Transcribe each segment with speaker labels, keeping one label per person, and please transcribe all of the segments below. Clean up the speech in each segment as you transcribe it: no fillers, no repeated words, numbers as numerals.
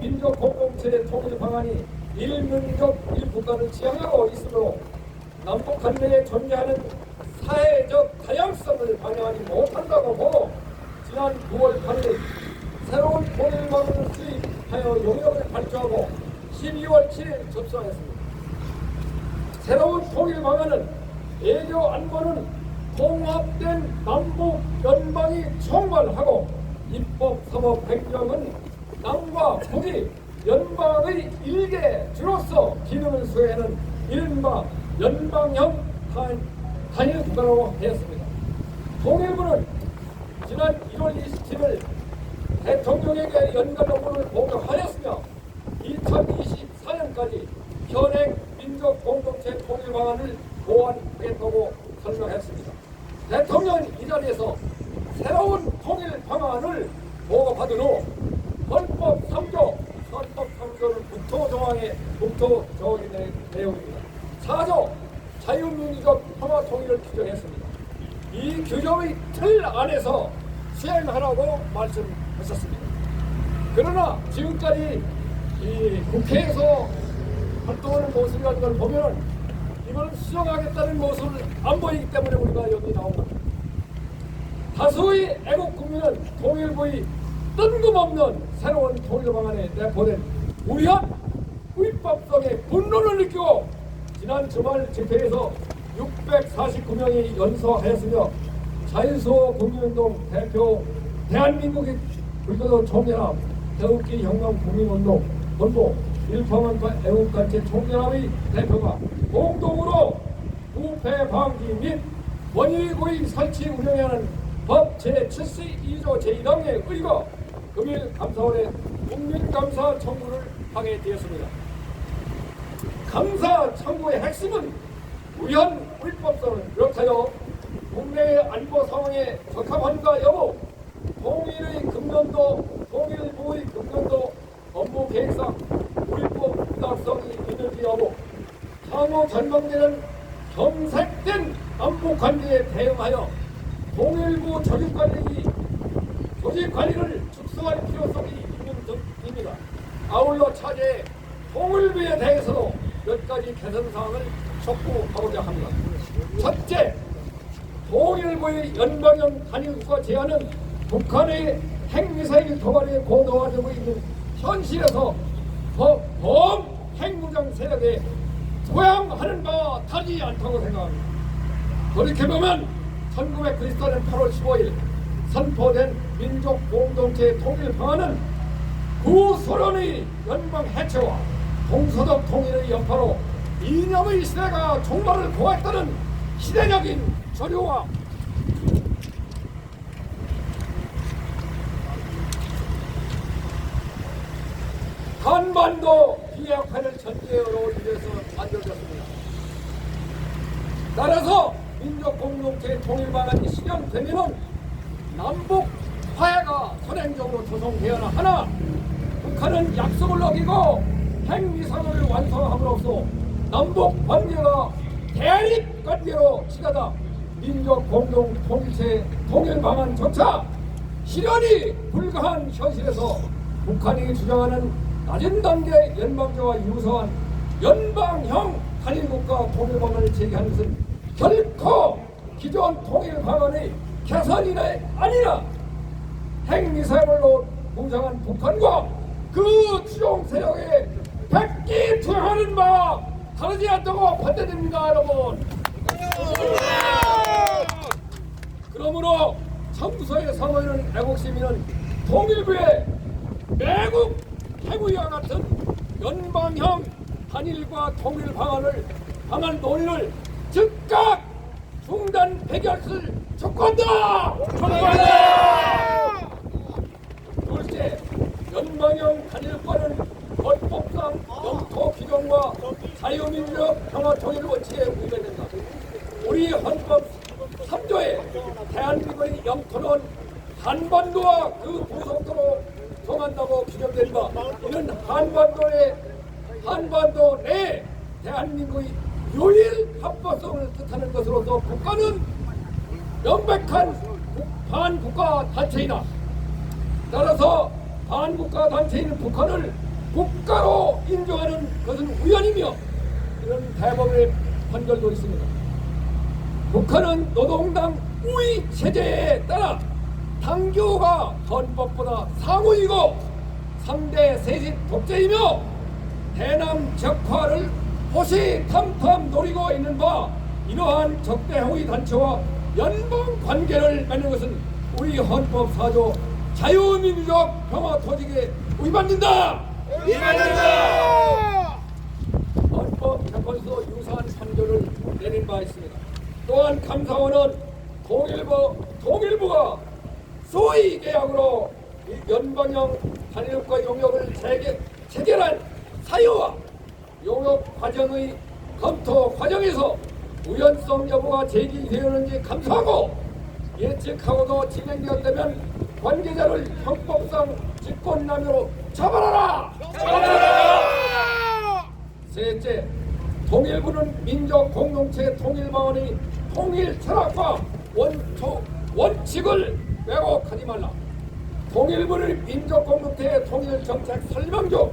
Speaker 1: 민족 공동체의 통일 방안이 일민족 일국가를 지향하고 있으므로 남북 관계에 존재하는 사회적 다양성을 반영하지 못한다고 보고 지난 9월 8일 새로운 통일 방안을 수립하여 용역을 발표하고 12월 7일 접수하였습니다. 새로운 통일 방안은 외교 안보는 통합된 남북 연방이 총괄하고 입법, 사법, 행정은 남과 북이 연방의 일개주로서 기능을 수행하는 이른바 연방형 단일 국가로 하였습니다. 통일부는 지난 1월 27일 대통령에게 연간 업무를 보고하였으며 2024년까지 현행 민족 공동체 통일 방안을 보완하겠다고 설명했습니다. 대통령은 이 자리에서 새로운 통일 방안을 보고받은 후 헌법 3조, 헌법 3조는 국토조항의 내용입니다. 4조, 자유민주적 평화 통일을 규정했습니다. 이 규정의 틀 안에서 수행하라고 말씀하셨습니다. 그러나 지금까지 이 국회에서 활동하는 모습이라는 걸 보면 이거는 수정하겠다는 모습을 안 보이기 때문에 우리가 여기 나온 겁니다. 다수의 애국 국민은 통일부의 뜬금없는 새로운 통일 방안에 내포된 무리한 위법성에 분노를 느끼고 지난 주말 집회에서 649명이 연서하였으며 자유수호 국민운동 대표 대한민국의 불교도 총연합 태극기 혁명 국민운동 본부 일파만파 애국단체 총연합의 대표가 공동으로 부패 방지 및 원위고의 설치 운영에 하는 법 제72조 제1항에 의거 금일 감사원에 국민감사 청구를 하게 되었습니다. 감사 청구의 핵심은 우연 불법성을 비롯하여 국내의 안보 상황에 적합한가 여부, 통일의 금년도, 통일부의 금년도 업무 계획상 불법 부당성이 있는지 여부, 향후 전망되는 경색된 남북 관계에 대응하여 통일부 조직관리를 축소할 필요성이 있는 등입니다. 아울러 차제의 통일부에 대해서도 몇 가지 개선 사항을 촉구하고자 합니다. 첫째, 통일부의 연방형 단일국가 제한은 북한의 핵미사일 도발에 고도화되고 있는 현실에서 범핵무장 세력에 도양하는 바와 다르지 않다고 생각합니다. 돌이켜보면 1994년 8월 15일 선포된 민족 공동체 통일 방안은 구소련의 연방 해체와 동서독 통일의 여파로 이념의 시대가 종말을 보았다는 시대적인 조류와 한반도 비핵화를 전제로 인해서 만들어졌습니다. 따라서 민족 공동체 통일 방안이 실현되면은 남북 화해가 선행적으로 조성되어야 하나 북한은 약속을 어기고 핵미사일을 완성함으로써 남북 관계가 대립 관계로 치닫아 민족 공동 통일체 통일 방안조차 실현이 불가한 현실에서 북한이 주장하는 낮은 단계 연방제와 유사한 연방형 단일국가 통일 방안을 제기하는 것은 결코 기존 통일 방안의 개선이 아니라 핵미사일로 무장한 북한과 그 추종 세력에 백기투하는 바와 다르지 않다고 판단됩니다, 여러분. 그러므로 청구서에 서보이는 애국시민은 통일부의 매국 해무와 같은 연방형 단일과 통일 방안 논의를 즉각 중단 폐기할 촉구한다! 둘째, 연방형 단일과는 헌법상 영토 규정과 자유민주적 평화 통일 원칙에 위배된다. 우리 헌법 3조에 대한민국의 영토는 한반도와 그 부속도로 정한다고 규정된 바, 이는 한반도 내 대한민국의 유일 합법성을 뜻하는 것으로서 국가는 명백한 반국가 단체이다. 따라서 반국가 단체인 북한을 국가로 인정하는 것은 우연이며 이런 대법원의 판결도 있습니다. 북한은 노동당 우위 체제에 따라 당규가 헌법보다 상위이고 상대 세신 독재이며 대남 적화를 호시탐탐 노리고 있는 바 이러한 적대행위 단체와 연방 관계를 맺는 것은 우리 헌법 4조 자유민주적 평화조직에 위반된다. 헌법 재판소 유사한 판결을 내린 바 있습니다. 또한 감사원은 통일부가 소위 계약으로 연방형 단일과 용역을 체결한 사유와 용역 과정의 검토 과정에서 우연성 여부가 제기되었는지 감사하고 예측하고도 진행되었다면 관계자를 형법상 직권남용으로 처벌하라! 셋째, 통일부는 민족 공동체 통일방안의 통일 철학과 원칙을 왜곡하지 말라. 통일부는 민족 공동체의 통일 정책 설명 중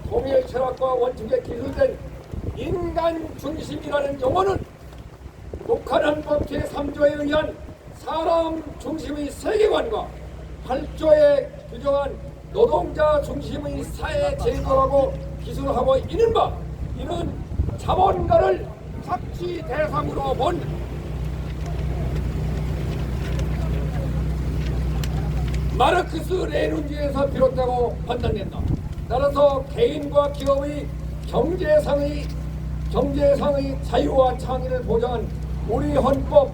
Speaker 1: 통일 철학과 원칙에 기술된 인간 중심이라는 용어는 북한 헌법 제3조에 의한 사람 중심의 세계관과 8조에 규정한 노동자 중심의 사회 제도라고 기술하고 있는 바 이는 자본가를 착취 대상으로 본 마르크스 레닌주의에서 비롯되고 판단된다. 따라서 개인과 기업의 경제상의 자유와 창의를 보장한 우리 헌법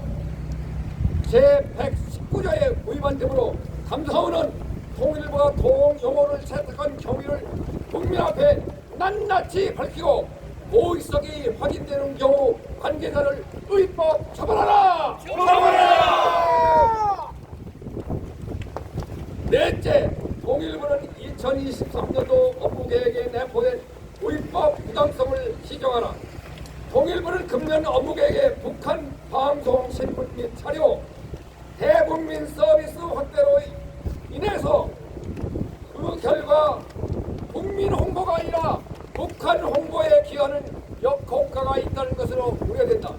Speaker 1: 제119조에 위반되므로 감사원은 통일부가 통용어를 채택한 경위를 국민 앞에 낱낱이 밝히고 고의성이 확인되는 경우 관계자를 의법 처벌하라! 넷째, 통일부는 2023년도 업무계획에 내포된 위법 부당성을 시정하라. 통일부는 금년 업무계획에 북한 방송, 신문 및 자료, 대국민 서비스 확대로 인해서 그 결과 국민 홍보가 아니라 북한 홍보에 기하는 역효과가 있다는 것으로 우려된다.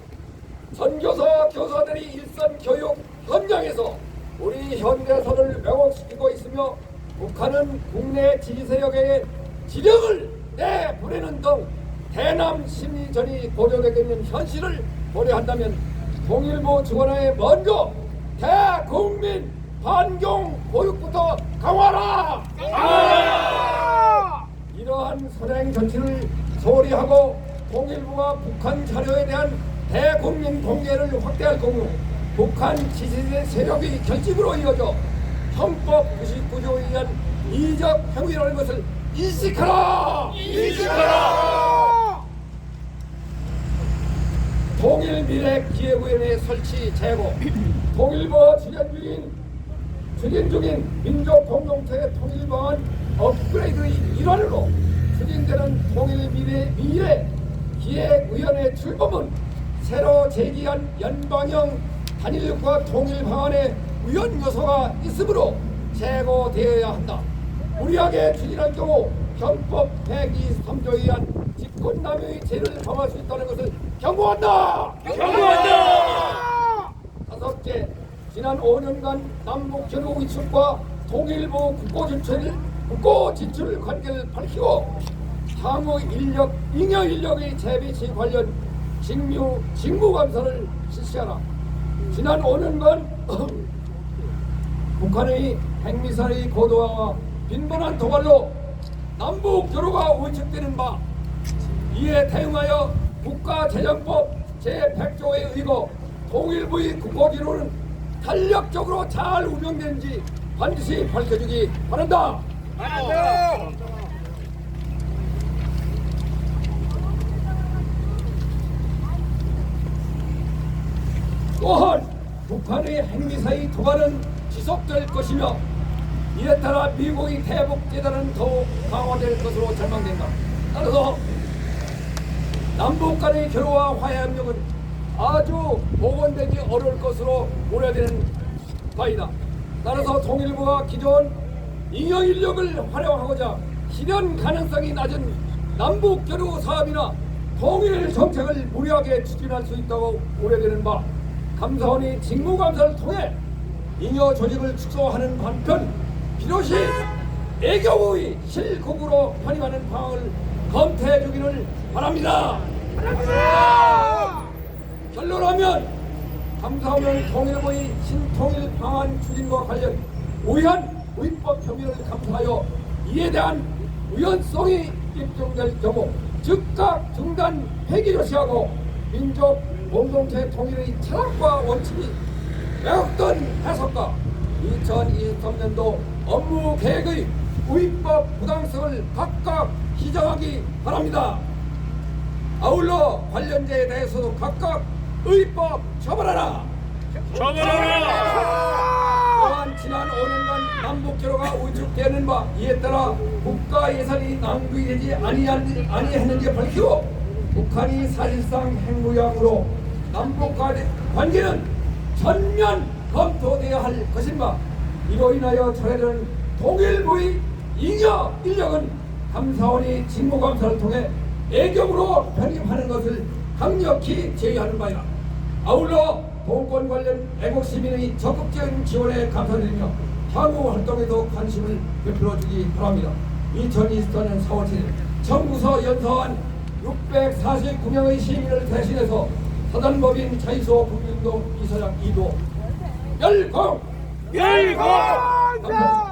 Speaker 1: 선교사 교사들이 일선 교육 현장에서 우리 현대사를 왜곡시키고 있으며 북한은 국내 지지세력에게 지령을 내보내는 등 대남 심리전이 고조되고 있는 현실을 고려한다면 통일부 주관하에 먼저 대국민 반경 보육부터 강화하라! 이러한 선행 전치를 소홀히 하고 통일부가 북한 자료에 대한 대국민 공개를 확대할 경우 북한 지지세 세력의 결집으로 이어져 헌법 99조에 의한 이적 행위라는 것을 인식하라! 통일미래기획위원회 설치 재고 통일부와 추진 중인 민족공동체 통일방안 업그레이드의 일환으로 추진되는 통일미래기획위원회 출범은 새로 제기한 연방형 단일과 통일 방안에 위헌 요소가 있으므로 재고되어야 한다. 무리하게 추진할 경우 헌법 123조에 의한 직권남용의 죄를 범할 수 있다는 것을 경고한다. 다섯째, 지난 5년간 남북 견우 위축과 통일부 국고 진출 관계를 밝히고 향후 잉여 인력의 재배치 관련 직무 감사를 실시하라. 지난 5년간 북한의 핵미사일의 고도화와 빈번한 도발로 남북 교류가 위축되는 바 이에 대응하여 국가재정법 제100조에 의거 통일부의 국고기로는 탄력적으로 잘 운영되는지 반드시 밝혀주기 바란다. 또한 북한의 핵미사일 도발은 지속될 것이며 이에 따라 미국의 대북 제단은 더욱 강화될 것으로 전망된다. 따라서 남북 간의 교류와 화해 협력은 아주 복원되기 어려울 것으로 우려되는 바이다. 따라서 통일부가 기존 잉여 인력을 활용하고자 실현 가능성이 낮은 남북교류 사업이나 통일 정책을 무리하게 추진할 수 있다고 우려되는 바, 감사원이 직무감사를 통해 잉여 조직을 축소하는 반편 비로시 애교의 실국으로 편입하는 방안을 검토해 주기를 바랍니다. 결론하면 감사원은 통일부의 신통일 방안 추진과 관련 우연 위법 혐의를 감사하여 이에 대한 우연성이 입증될 경우 즉각 중단 폐기 조치하고 민족 공동체 통일의 철학과 원칙이 왜곡된 해석과 2023년도 업무 계획의 위법 부당성을 각각 시정하기 바랍니다. 아울러 관련자에 대해서도 각각 의법 처벌하라. 또한 지난 5년간 남북교류가 위축되는 바, 이에 따라 국가 예산이 낭비되지 아니했는지 밝히고 북한이 사실상 핵무장으로 남북 관계는 전면 검토되어야 할 것인 바, 이로 인하여 철회되는 통일부의 잉여 인력은 감사원이 직무감사를 통해 애경으로 편입하는 것을 강력히 제의하는 바이다. 아울러 동권 관련 애국 시민의 적극적인 지원에 감사드리며 향후 활동에도 관심을 베풀어주기 바랍니다. 2024년 4월 7일 청구서 연서한 649명의 시민을 대신해서 사단법인 자유소 국민운동 이사장 2도 열공! 감사합니다.